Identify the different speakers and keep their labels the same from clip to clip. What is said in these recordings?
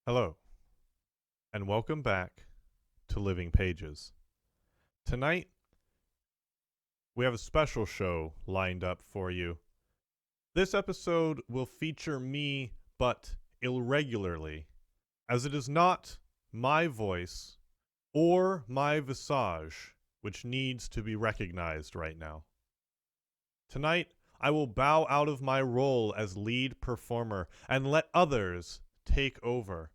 Speaker 1: Hello, and welcome back to Living Pages. Tonight, we have a special show lined up for you. This episode will feature me, but irregularly, as it is not my voice or my visage which needs to be recognized right now. Tonight, I will bow out of my role as lead performer and let others take over,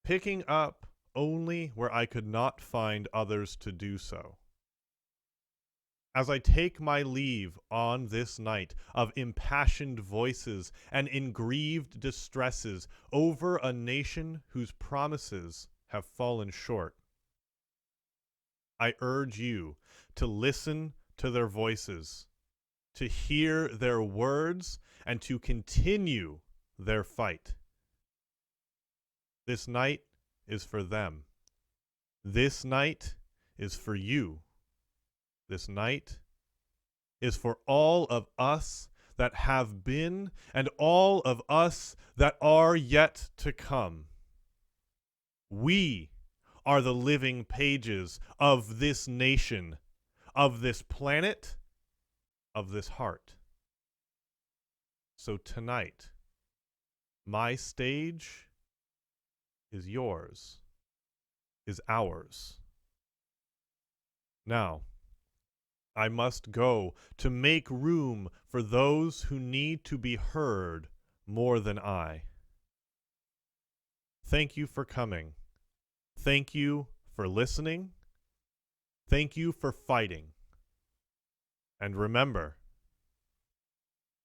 Speaker 1: picking up only where I could not find others to do so. As I take my leave on this night of impassioned voices and ingrieved distresses over a nation whose promises have fallen short, I urge you to listen to their voices, to hear their words, and to continue their fight. This night is for them. This night is for you. This night is for all of us that have been and all of us that are yet to come. We are the living pages of this nation, of this planet, of this heart. So tonight, my stage is yours, is ours. Now, I must go to make room for those who need to be heard more than I. Thank you for coming. Thank you for listening. Thank you for fighting. And remember,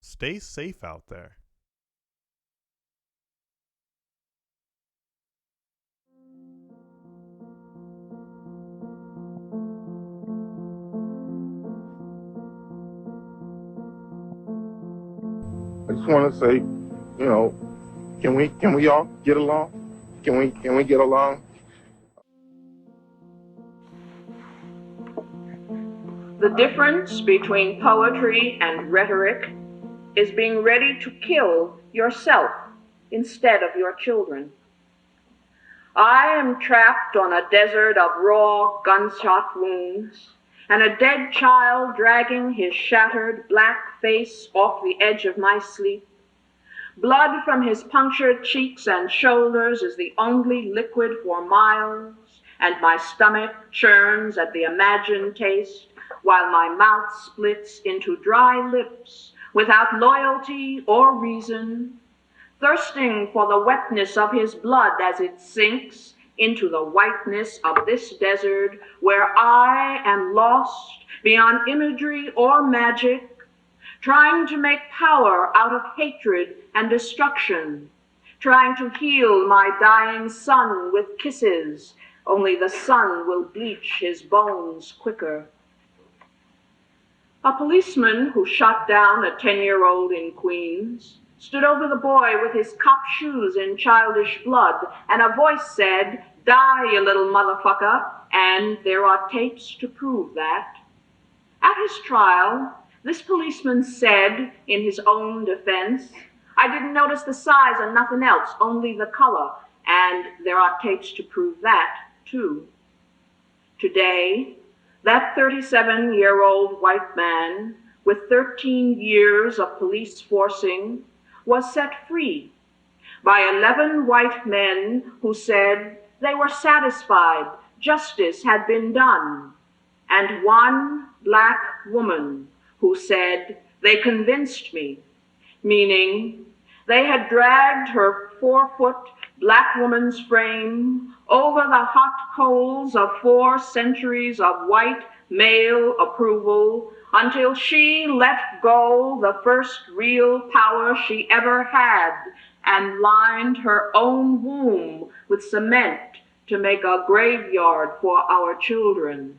Speaker 1: stay safe out there.
Speaker 2: I just want to say, can we all get along? Can we get along?
Speaker 3: The difference between poetry and rhetoric is being ready to kill yourself instead of your children. I am trapped on a desert of raw gunshot wounds, and a dead child dragging his shattered black face off the edge of my sleep. Blood from his punctured cheeks and shoulders is the only liquid for miles, and my stomach churns at the imagined taste, while my mouth splits into dry lips without loyalty or reason, thirsting for the wetness of his blood as it sinks into the whiteness of this desert where I am lost beyond imagery or magic, trying to make power out of hatred and destruction, trying to heal my dying son with kisses, only the sun will bleach his bones quicker. A policeman who shot down a 10-year-old in Queens stood over the boy with his cop shoes in childish blood, and a voice said, "Die, you little motherfucker," and there are tapes to prove that. At his trial, this policeman said, in his own defense, "I didn't notice the size and nothing else, only the color," and there are tapes to prove that, too. Today, that 37-year-old white man, with 13 years of police forcing, was set free by 11 white men who said they were satisfied justice had been done, and one black woman who said, "They convinced me," meaning they had dragged her 4-foot black woman's frame over the hot coals of 4 centuries of white male approval until she let go the first real power she ever had and lined her own womb with cement to make a graveyard for our children.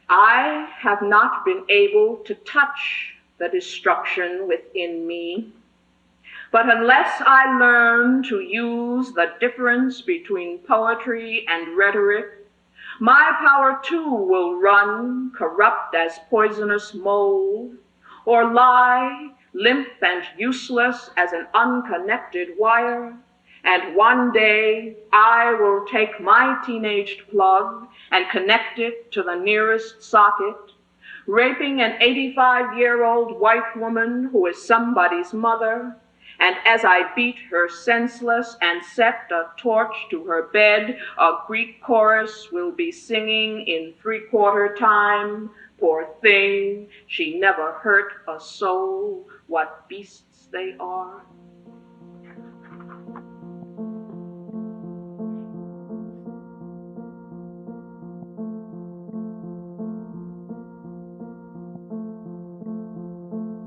Speaker 3: I have not been able to touch the destruction within me, but unless I learn to use the difference between poetry and rhetoric, my power too will run corrupt as poisonous mold, or lie limp and useless as an unconnected wire, And one day I will take my teenaged plug and connect it to the nearest socket, raping an 85-year-old white woman who is somebody's mother. And as I beat her senseless and set a torch to her bed, a Greek chorus will be singing in three-quarter time, poor thing, she never hurt a soul, what beasts they are.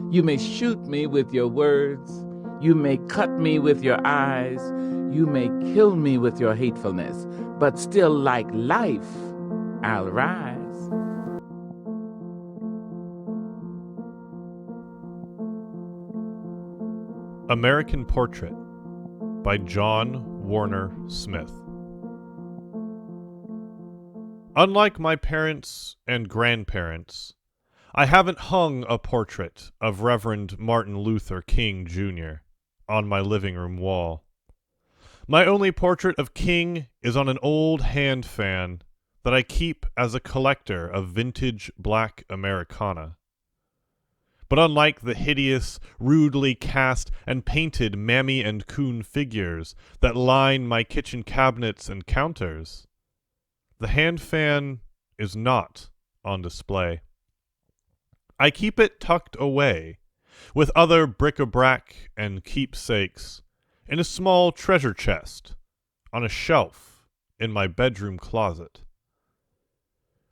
Speaker 4: You may shoot me with your words. You may cut me with your eyes. You may kill me with your hatefulness. But still, like life, I'll rise.
Speaker 1: American Portrait by John Warner Smith. Unlike my parents and grandparents, I haven't hung a portrait of Reverend Martin Luther King, Jr. on my living room wall. My only portrait of King is on an old hand fan that I keep as a collector of vintage black Americana. But unlike the hideous, rudely cast and painted Mammy and Coon figures that line my kitchen cabinets and counters, the hand fan is not on display. I keep it tucked away, with other bric-a-brac and keepsakes, in a small treasure chest, on a shelf in my bedroom closet.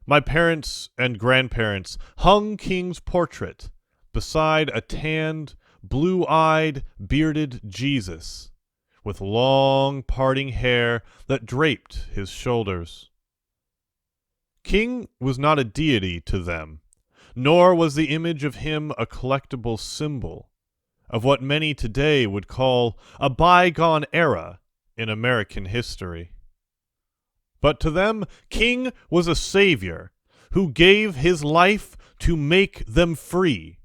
Speaker 1: My parents and grandparents hung King's portrait beside a tanned, blue-eyed, bearded Jesus, with long parting hair that draped his shoulders. King was not a deity to them, nor was the image of him a collectible symbol of what many today would call a bygone era in American history. But to them, King was a savior who gave his life to make them free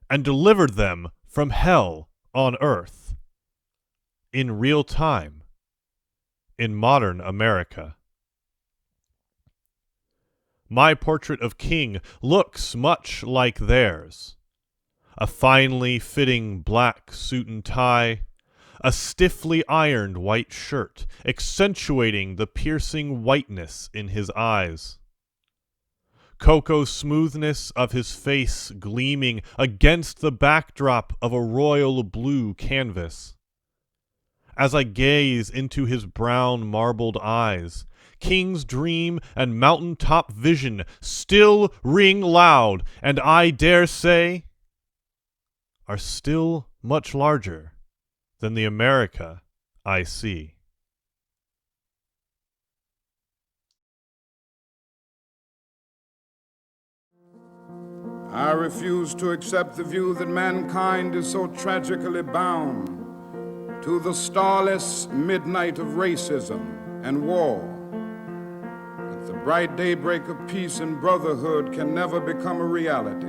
Speaker 1: and delivered them from hell on earth. In real time, in modern America. My portrait of King looks much like theirs. A finely fitting black suit and tie, a stiffly ironed white shirt, accentuating the piercing whiteness in his eyes. Cocoa smoothness of his face gleaming against the backdrop of a royal blue canvas. As I gaze into his brown marbled eyes, King's dream and mountaintop vision still ring loud, and I dare say are still much larger than the America I see.
Speaker 5: I refuse to accept the view that mankind is so tragically bound to the starless midnight of racism and war that the bright daybreak of peace and brotherhood can never become a reality.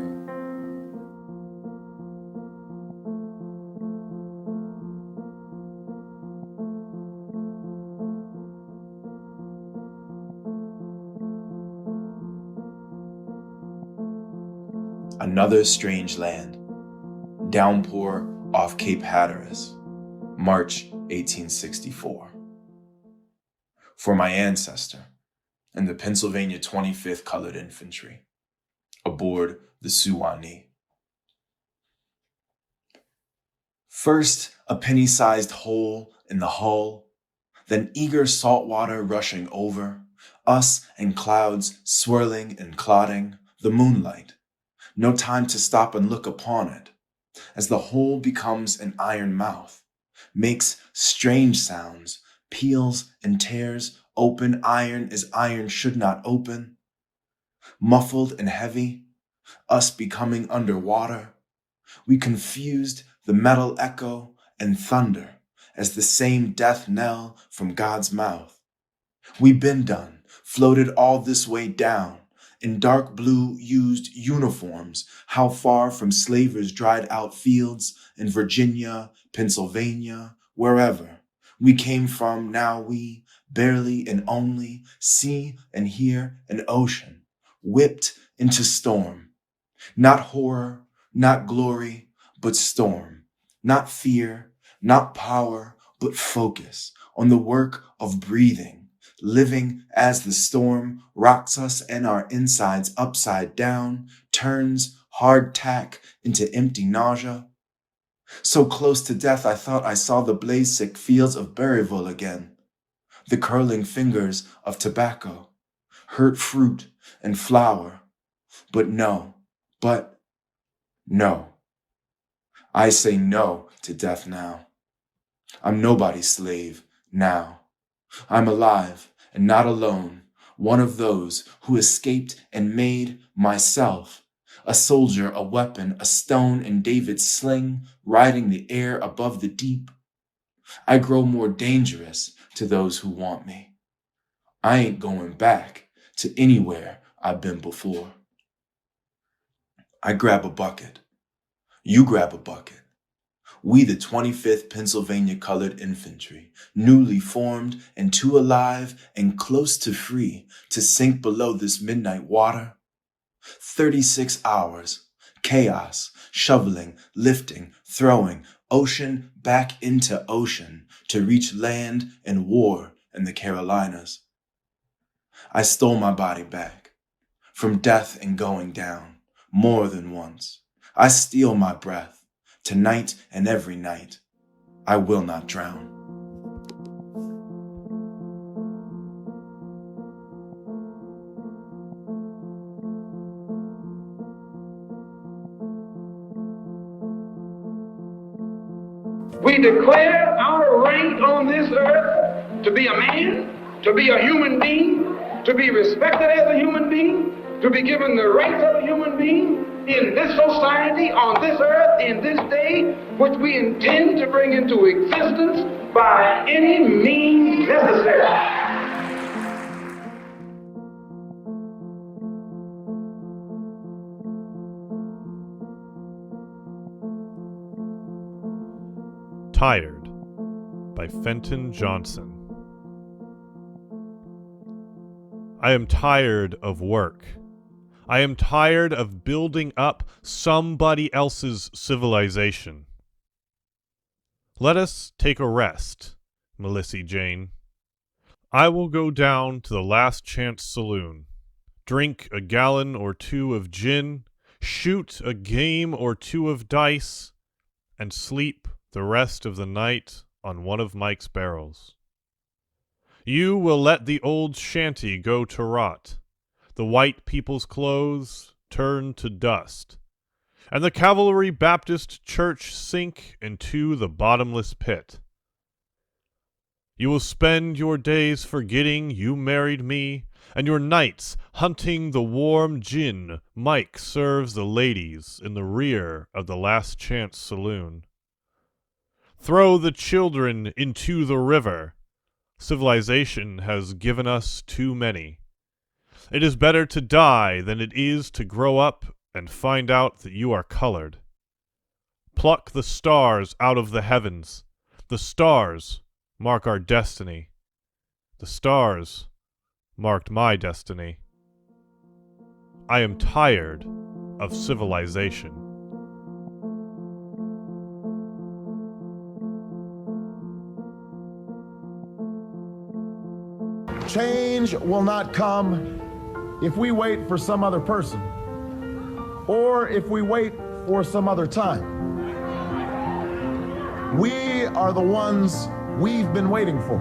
Speaker 6: Another Strange Land, Downpour off Cape Hatteras, March 1864. For my ancestor in the Pennsylvania 25th Colored Infantry, aboard the Suwannee. First, a penny-sized hole in the hull, then eager salt water rushing over, us and clouds swirling and clotting, the moonlight. No time to stop and look upon it, as the hole becomes an iron mouth, makes strange sounds, peels and tears open iron as iron should not open. Muffled and heavy, us becoming underwater, we confused the metal echo and thunder as the same death knell from God's mouth. We been done, floated all this way down, in dark blue used uniforms, how far from slavers' dried out fields in Virginia, Pennsylvania, wherever, we came from, now we barely and only see and hear an ocean whipped into storm. Not horror, not glory, but storm. Not fear, not power, but focus on the work of breathing, living as the storm rocks us and our insides upside down, turns hard tack into empty nausea. So close to death, I thought I saw the blaze-sick fields of Berryville again, the curling fingers of tobacco, hurt fruit and flower. But no. I say no to death now. I'm nobody's slave now. I'm alive and not alone, one of those who escaped and made myself a soldier, a weapon, a stone in David's sling, riding the air above the deep. I grow more dangerous to those who want me. I ain't going back to anywhere I've been before. I grab a bucket. You grab a bucket. We, the 25th Pennsylvania Colored Infantry, newly formed and too alive and close to free to sink below this midnight water. 36 hours, chaos, shoveling, lifting, throwing, ocean back into ocean to reach land and war in the Carolinas. I stole my body back from death and going down more than once. I steal my breath tonight and every night. I will not drown.
Speaker 7: We declare our right on this earth to be a man, to be a human being, to be respected as a human being, to be given the rights of a human being in this society, on this earth, in this day, which we intend to bring into existence by any means necessary.
Speaker 1: Tired by Fenton Johnson. I am tired of work. I am tired of building up somebody else's civilization. Let us take a rest, Melissy Jane. I will go down to the Last Chance Saloon, drink a gallon or two of gin, shoot a game or two of dice, and sleep the rest of the night on one of Mike's barrels. You will let the old shanty go to rot, the white people's clothes turn to dust, and the Cavalry Baptist Church sink into the bottomless pit. You will spend your days forgetting you married me, and your nights hunting the warm gin Mike serves the ladies in the rear of the Last Chance Saloon. Throw the children into the river. Civilization has given us too many. It is better to die than it is to grow up and find out that you are colored. Pluck the stars out of the heavens. The stars mark our destiny. The stars marked my destiny. I am tired of civilization.
Speaker 8: Change will not come if we wait for some other person or if we wait for some other time. We are the ones we've been waiting for.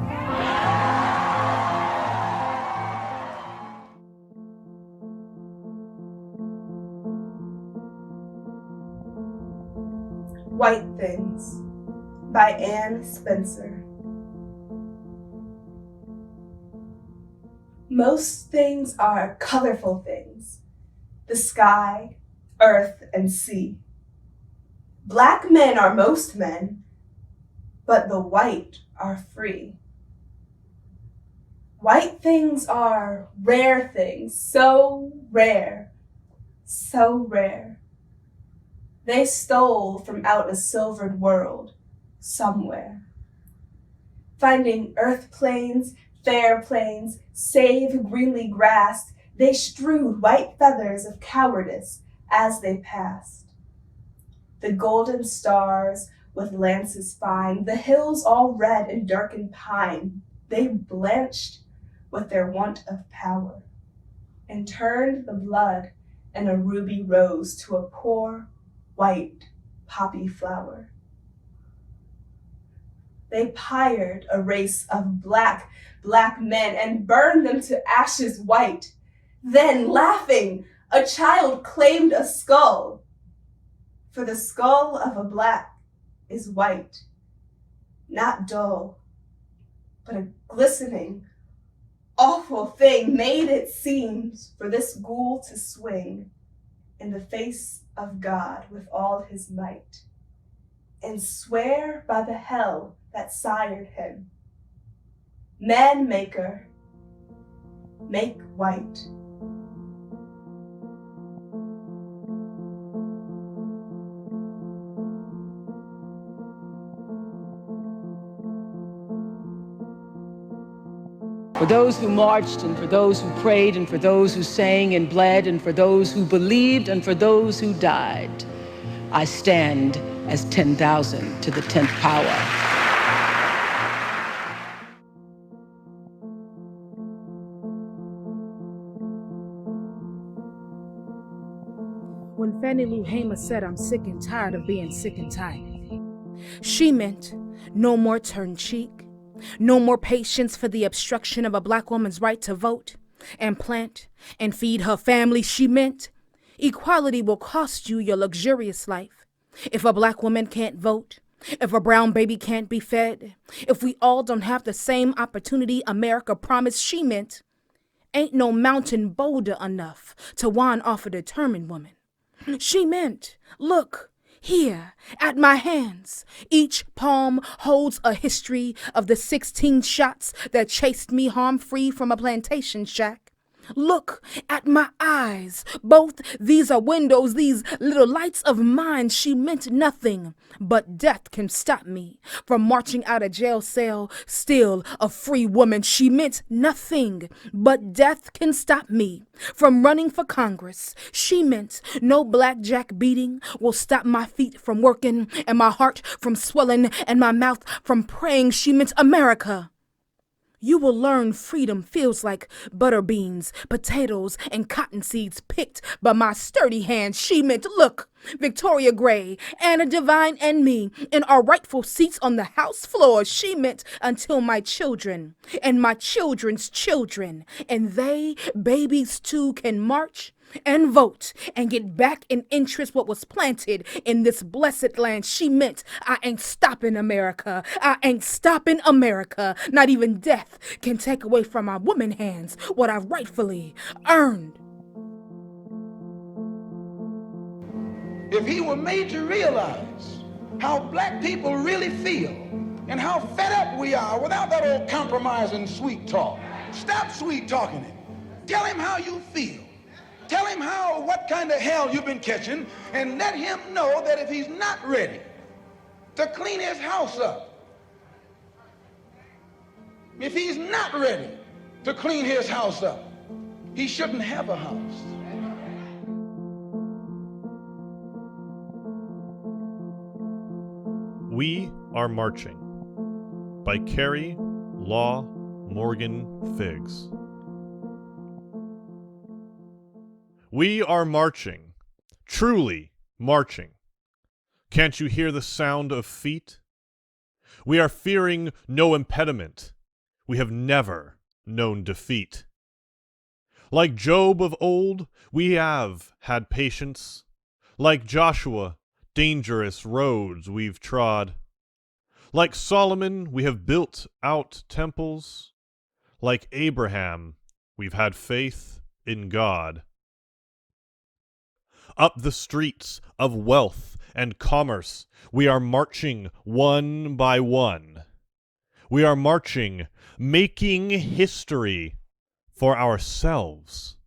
Speaker 9: White Things by Anne Spencer. Most things are colorful things, the sky, earth, and sea. Black men are most men, but the white are free. White things are rare things, so rare, so rare. They stole from out a silvered world somewhere. Finding earth plains, fair plains, save greenly grassed, they strewed white feathers of cowardice as they passed. The golden stars with lances fine, the hills all red and darkened pine, they blanched with their want of power, and turned the blood in a ruby rose to a poor white poppy flower. They pired a race of black men and burned them to ashes white. Then, laughing, a child claimed a skull, for the skull of a black is white, not dull, but a glistening, awful thing made, it seems, for this ghoul to swing in the face of God with all his might, and swear by the hell that sired him, man maker, make white.
Speaker 10: For those who marched, and for those who prayed, and for those who sang and bled, and for those who believed, and for those who died, I stand as 10,000 to the 10th power.
Speaker 11: When Fannie Lou Hamer said, "I'm sick and tired of being sick and tired," she meant no more turn cheek, no more patience for the obstruction of a black woman's right to vote and plant and feed her family. She meant equality will cost you your luxurious life. If a black woman can't vote, if a brown baby can't be fed, if we all don't have the same opportunity America promised, she meant ain't no mountain boulder enough to wand off a determined woman. She meant, look, here at my hands, each palm holds a history of the 16 shots that chased me harm-free from a plantation shack. Look at my eyes. Both these are windows, these little lights of mine. She meant nothing but death can stop me from marching out a jail cell, still a free woman. She meant nothing but death can stop me from running for Congress. She meant no blackjack beating will stop my feet from working and my heart from swelling and my mouth from praying. She meant America. You will learn freedom feels like butter beans, potatoes, and cotton seeds picked by my sturdy hands. She meant, look, Victoria Gray, Anna Devine, and me in our rightful seats on the House floor. She meant until my children and my children's children and they, babies too, can march and vote and get back in interest what was planted in this blessed land. She meant I ain't stopping America. I ain't stopping America. Not even death can take away from my woman hands what I've rightfully earned.
Speaker 7: If he were made to realize how black people really feel and how fed up we are without that old compromising sweet talk. Stop sweet talking him. Tell him how you feel. Tell him what kind of hell you've been catching, and let him know that if he's not ready to clean his house up, if he's not ready to clean his house up, he shouldn't have a house.
Speaker 1: We Are Marching by Carrie, Law, Morgan, Figs. We are marching, truly marching. Can't you hear the sound of feet? We are fearing no impediment. We have never known defeat. Like Job of old, we have had patience. Like Joshua, dangerous roads we've trod. Like Solomon, we have built out temples. Like Abraham, we've had faith in God. Up the streets of wealth and commerce, we are marching one by one. We are marching, making history for ourselves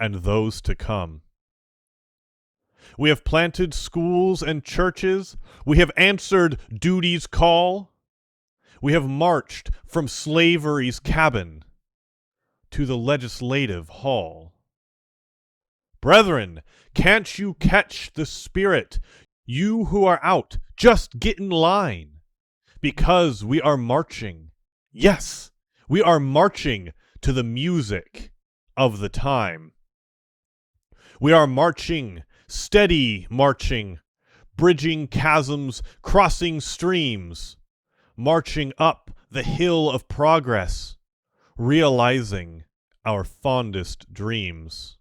Speaker 1: and those to come. We have planted schools and churches. We have answered duty's call. We have marched from slavery's cabin to the legislative hall. Brethren, can't you catch the spirit? You who are out, just get in line. Because we are marching. Yes, we are marching to the music of the time. We are marching, steady marching, bridging chasms, crossing streams, marching up the hill of progress, realizing our fondest dreams.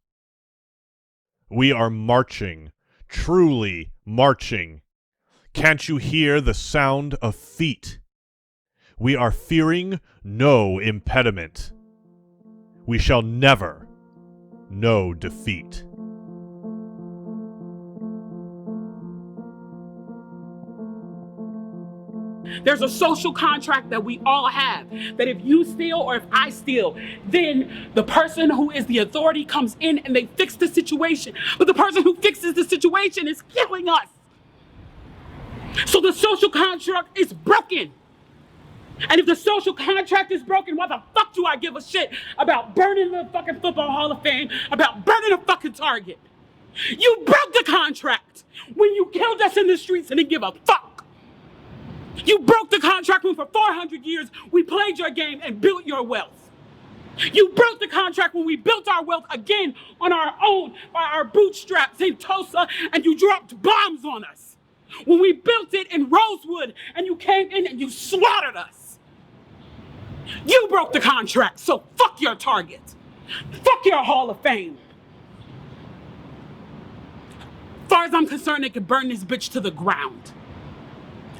Speaker 1: We are marching, truly marching. Can't you hear the sound of feet? We are fearing no impediment. We shall never know defeat.
Speaker 12: There's a social contract that we all have, that if you steal or if I steal, then the person who is the authority comes in and they fix the situation. But the person who fixes the situation is killing us. So the social contract is broken. And if the social contract is broken, why the fuck do I give a shit about burning the fucking Football Hall of Fame, about burning a fucking Target? You broke the contract when you killed us in the streets and didn't give a fuck. You broke the contract when for 400 years we played your game and built your wealth. You broke the contract when we built our wealth again on our own, by our bootstraps in Tulsa, and you dropped bombs on us. When we built it in Rosewood and you came in and you slaughtered us. You broke the contract, so fuck your Target. Fuck your Hall of Fame. As far as I'm concerned, they could burn this bitch to the ground.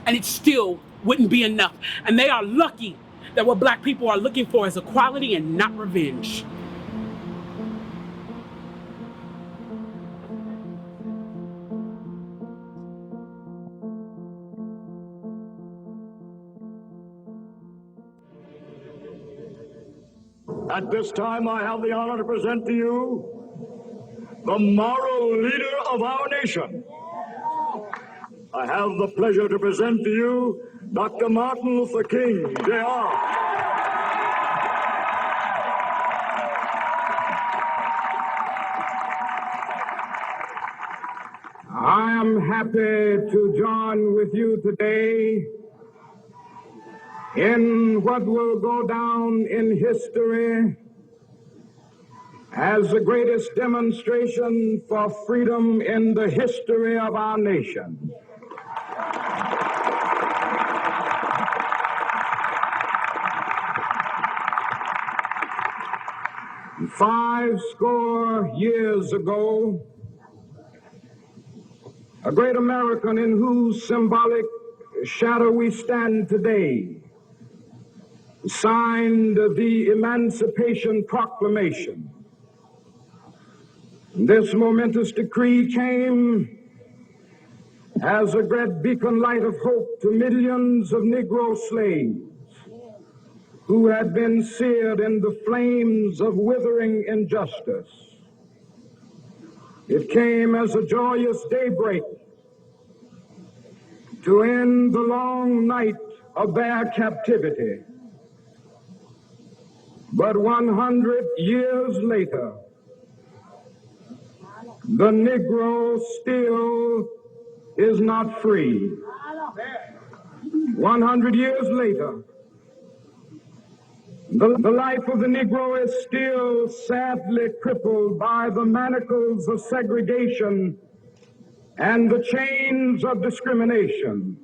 Speaker 12: And it still wouldn't be enough. And they are lucky that what black people are looking for is equality and not revenge.
Speaker 13: At this time, I have the honor to present to you the moral leader of our nation. I have the pleasure to present to you Dr. Martin Luther King, Jr. I am happy to join with you today in what will go down in history as the greatest demonstration for freedom in the history of our nation. Five score years ago, a great American in whose symbolic shadow we stand today signed the Emancipation Proclamation. This momentous decree came as a great beacon light of hope to millions of Negro slaves who had been seared in the flames of withering injustice. It came as a joyous daybreak to end the long night of their captivity. But 100 years later, the Negro still is not free. 100 years later, the life of the Negro is still sadly crippled by the manacles of segregation and the chains of discrimination.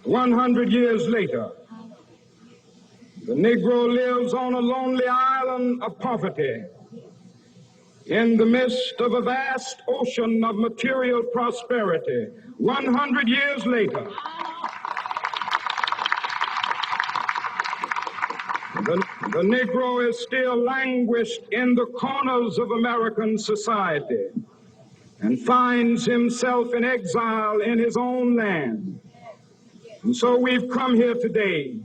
Speaker 13: 100 years later, the Negro lives on a lonely island of poverty in the midst of a vast ocean of material prosperity. 100 years later, the Negro is still languished in the corners of American society and finds himself in exile in his own land. And so we've come here today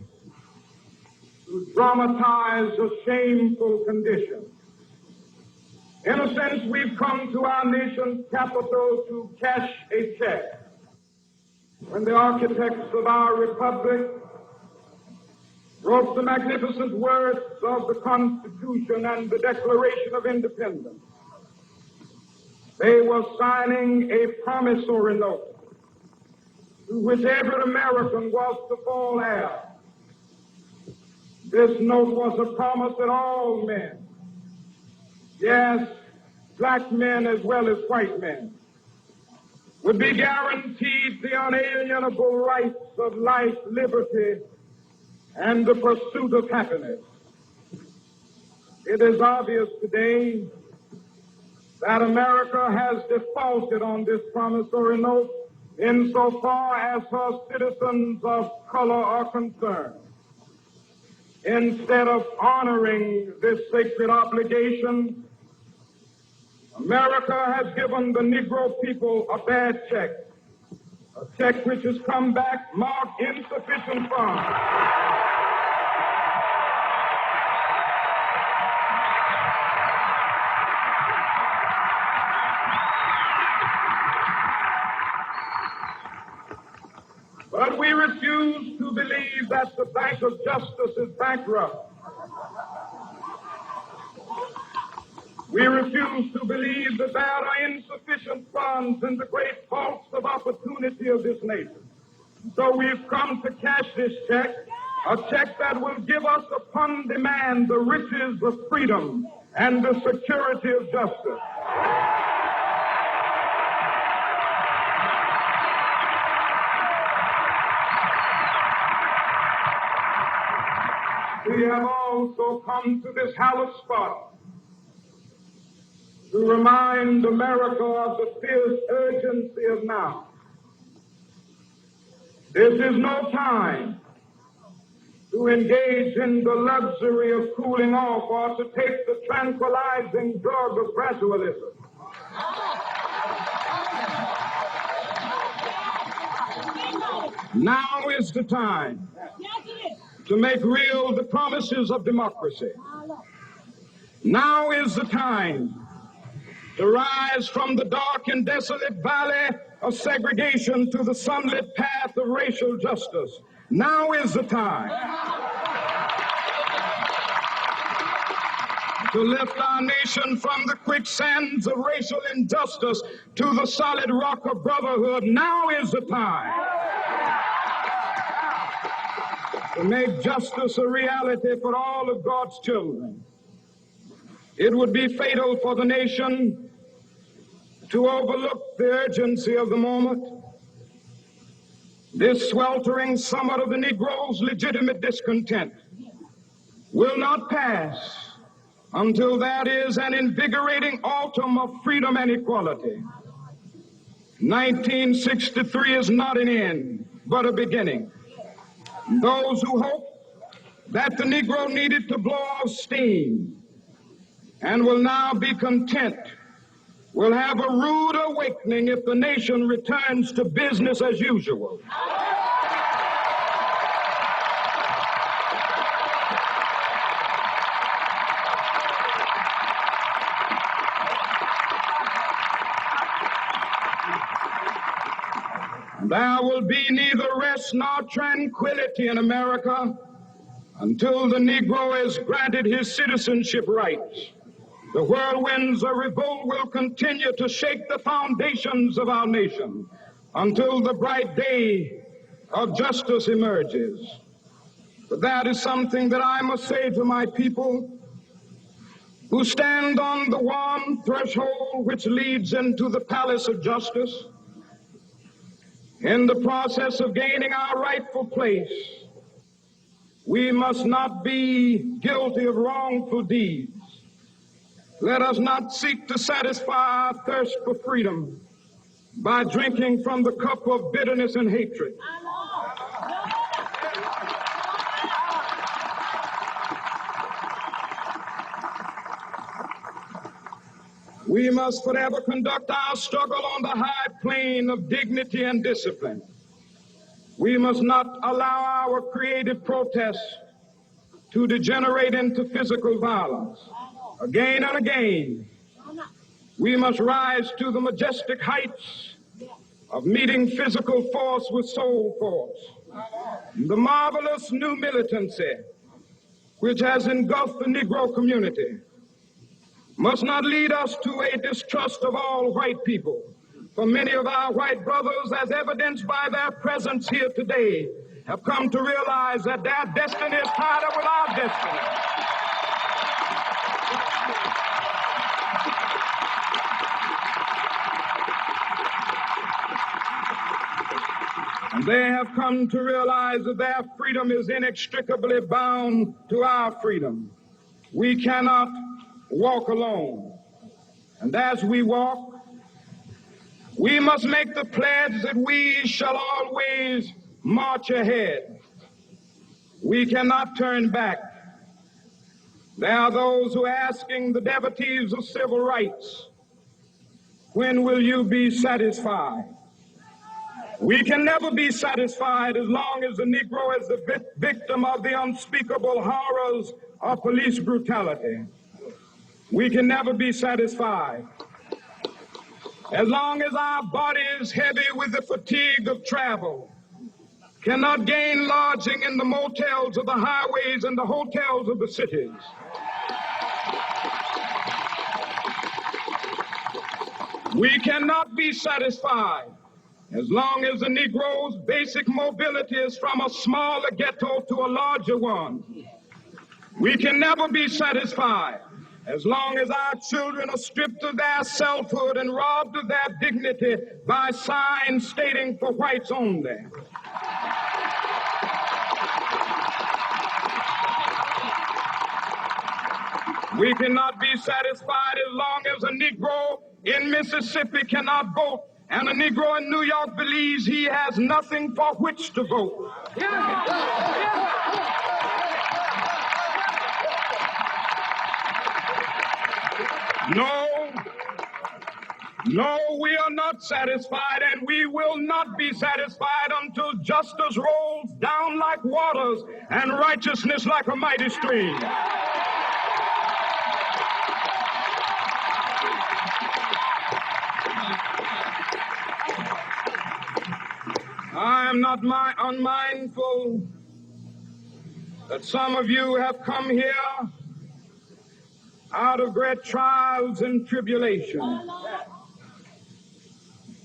Speaker 13: to dramatize a shameful condition. In a sense, we've come to our nation's capital to cash a check. When the architects of our republic wrote the magnificent words of the Constitution and the Declaration of Independence. They were signing a promissory note to which every American was to fall heir. This note was a promise that all men, yes, black men as well as white men, would be guaranteed the unalienable rights of life, liberty, and the pursuit of happiness. It is obvious today that America has defaulted on this promissory note insofar as her citizens of color are concerned. Instead of honoring this sacred obligation, America has given the Negro people a bad check, a check which has come back marked insufficient funds. But we refuse to believe that the Bank of Justice is bankrupt. We refuse to believe that there are insufficient funds in the great vaults of opportunity of this nation. So we've come to cash this check, a check that will give us upon demand the riches of freedom and the security of justice. We have also come to this hallowed spot to remind America of the fierce urgency of now. This is no time to engage in the luxury of cooling off or to take the tranquilizing drug of gradualism. Now is the time to make real the promises of democracy. Now is the time to rise from the dark and desolate valley of segregation to the sunlit path of racial justice. Now is the time to lift our nation from the quicksands of racial injustice to the solid rock of brotherhood. Now is the time to make justice a reality for all of God's children. It would be fatal for the nation to overlook the urgency of the moment. This sweltering summit of the Negro's legitimate discontent will not pass until there is an invigorating autumn of freedom and equality. 1963 is not an end, but a beginning. Those who hope that the Negro needed to blow off steam and will now be content will have a rude awakening if the nation returns to business as usual. There will be neither rest nor tranquility in America until the Negro is granted his citizenship rights. The whirlwinds of revolt will continue to shake the foundations of our nation until the bright day of justice emerges. But that is something that I must say to my people who stand on the warm threshold which leads into the palace of justice. In the process of gaining our rightful place, we must not be guilty of wrongful deeds. Let us not seek to satisfy our thirst for freedom by drinking from the cup of bitterness and hatred. We must forever conduct our struggle on the high plane of dignity and discipline. We must not allow our creative protests to degenerate into physical violence. Again and again, we must rise to the majestic heights of meeting physical force with soul force. The marvelous new militancy which has engulfed the Negro community must not lead us to a distrust of all white people. For many of our white brothers, as evidenced by their presence here today, have come to realize that their destiny is tied up with our destiny. And they have come to realize that their freedom is inextricably bound to our freedom. We cannot walk alone. And as we walk, we must make the pledge that we shall always march ahead. We cannot turn back. There are those who are asking the devotees of civil rights, when will you be satisfied? We can never be satisfied as long as the Negro is the victim of the unspeakable horrors of police brutality. We can never be satisfied as long as our bodies, heavy with the fatigue of travel, cannot gain lodging in the motels of the highways and the hotels of the cities. We cannot be satisfied as long as the Negro's basic mobility is from a smaller ghetto to a larger one. We can never be satisfied as long as our children are stripped of their selfhood and robbed of their dignity by signs stating for whites only. We cannot be satisfied as long as a Negro in Mississippi cannot vote and a Negro in New York believes he has nothing for which to vote. No, we are not satisfied, and we will not be satisfied until justice rolls down like waters and righteousness like a mighty stream. I am not unmindful that some of you have come here out of great trials and tribulations.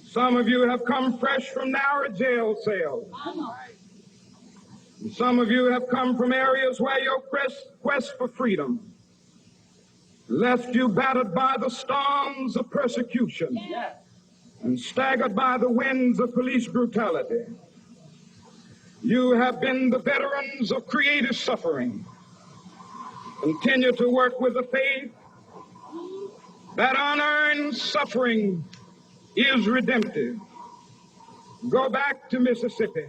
Speaker 13: Some of you have come fresh from narrow jail cells. And some of you have come from areas where your quest for freedom left you battered by the storms of persecution and staggered by the winds of police brutality. You have been the veterans of creative suffering. Continue to work with the faith that unearned suffering is redemptive. Go back to Mississippi.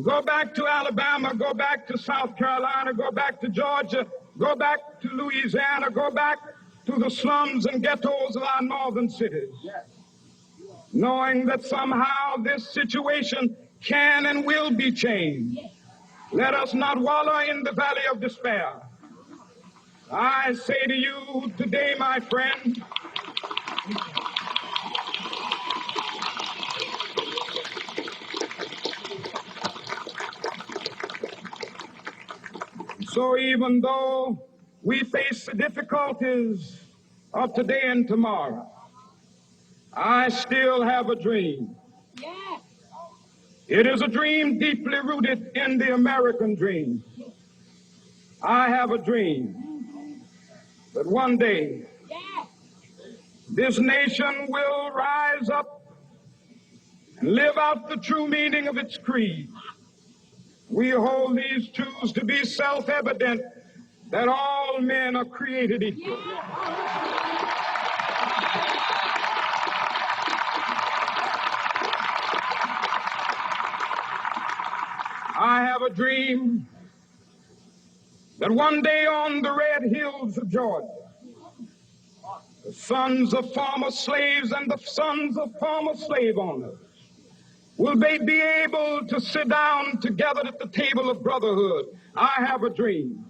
Speaker 13: Go back to Alabama. Go back to South Carolina. Go back to Georgia. Go back to Louisiana. Go back to the slums and ghettos of our northern cities. Knowing that somehow this situation can and will be changed. Let us not wallow in the valley of despair. I say to you today, my friend, so even though we face the difficulties of today and tomorrow, I still have a dream. Yes. It is a dream deeply rooted in the American dream. I have a dream that one day this nation will rise up and live out the true meaning of its creed. We hold these truths to be self-evident, that all men are created equal. I have a dream that one day on the red hills of Georgia, the sons of former slaves and the sons of former slave owners will they be able to sit down together at the table of brotherhood. I have a dream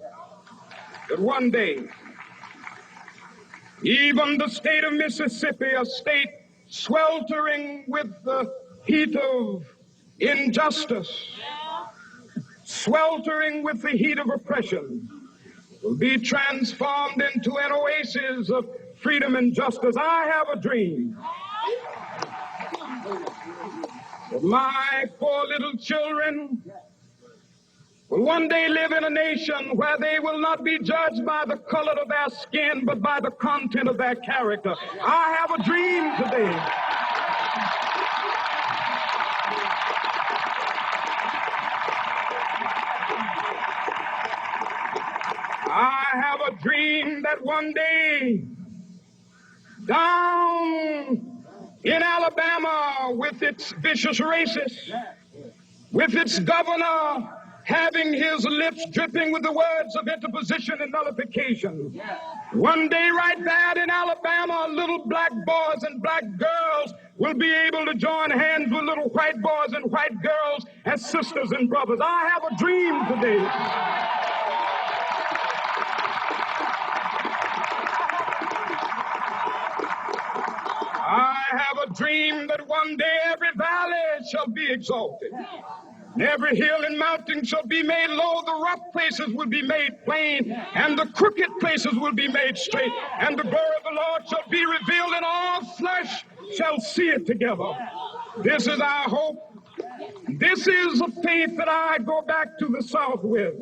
Speaker 13: that one day, even the state of Mississippi, a state sweltering with the heat of injustice, sweltering with the heat of oppression, will be transformed into an oasis of freedom and justice. I have a dream that my poor little children will one day live in a nation where they will not be judged by the color of their skin, but by the content of their character. I have a dream today. I have a dream that one day, down in Alabama, with its vicious racists, with its governor having his lips dripping with the words of interposition and nullification, one day right there in Alabama, little black boys and black girls will be able to join hands with little white boys and white girls as sisters and brothers. I have a dream today. I have a dream that one day every valley shall be exalted, and every hill and mountain shall be made low. The rough places will be made plain, and the crooked places will be made straight, and the glory of the Lord shall be revealed, and all flesh shall see it together. This is our hope. This is a faith that I go back to the South with.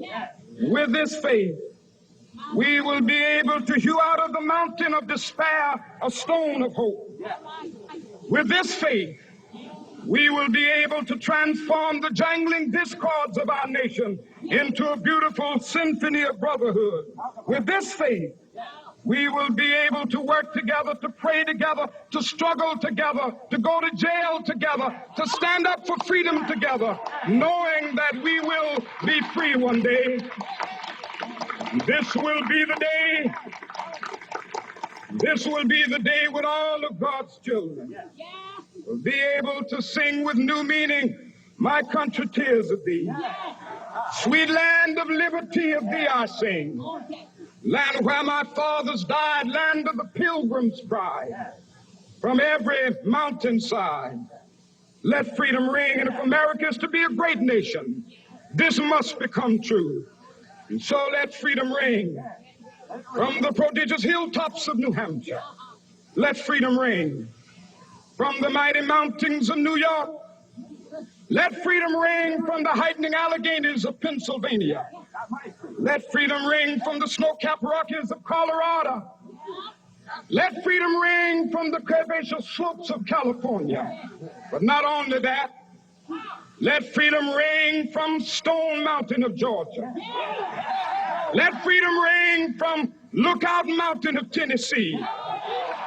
Speaker 13: With this faith, we will be able to hew out of the mountain of despair a stone of hope. With this faith, we will be able to transform the jangling discords of our nation into a beautiful symphony of brotherhood. With this faith, we will be able to work together, to pray together, to struggle together, to go to jail together, to stand up for freedom together, knowing that we will be free one day. This will be the day. This will be the day when all of God's children will be able to sing with new meaning, my country, tears of thee. Sweet land of liberty, of thee I sing. Land where my fathers died, land of the pilgrim's bride. From every mountainside, let freedom ring. And if America is to be a great nation, this must become true. And so let freedom ring. From the prodigious hilltops of New Hampshire, let freedom ring. From the mighty mountains of New York, let freedom ring. From the heightening Alleghanies of Pennsylvania, let freedom ring. From the snow-capped Rockies of Colorado, let freedom ring. From the curvaceous slopes of California. But not only that, let freedom ring from Stone Mountain of Georgia. Let freedom ring from Lookout Mountain of Tennessee.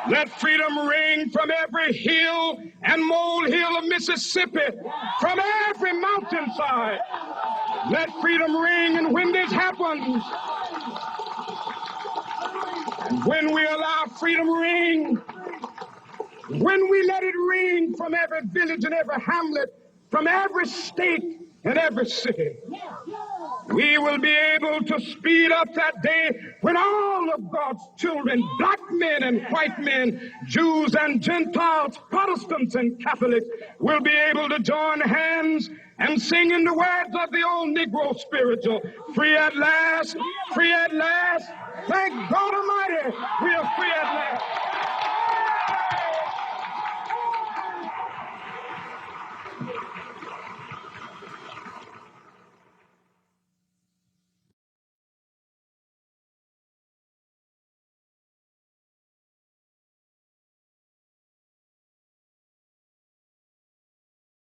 Speaker 13: Let freedom ring from every hill and molehill of Mississippi, from every mountainside. Let freedom ring, and when this happens, and when we allow freedom ring, when we let it ring from every village and every hamlet, from every state and every city, we will be able to speed up that day when all of God's children, black men and white men, Jews and Gentiles, Protestants and Catholics, will be able to join hands and sing in the words of the old Negro spiritual, free at last, free at last. Thank God Almighty, we are free at last.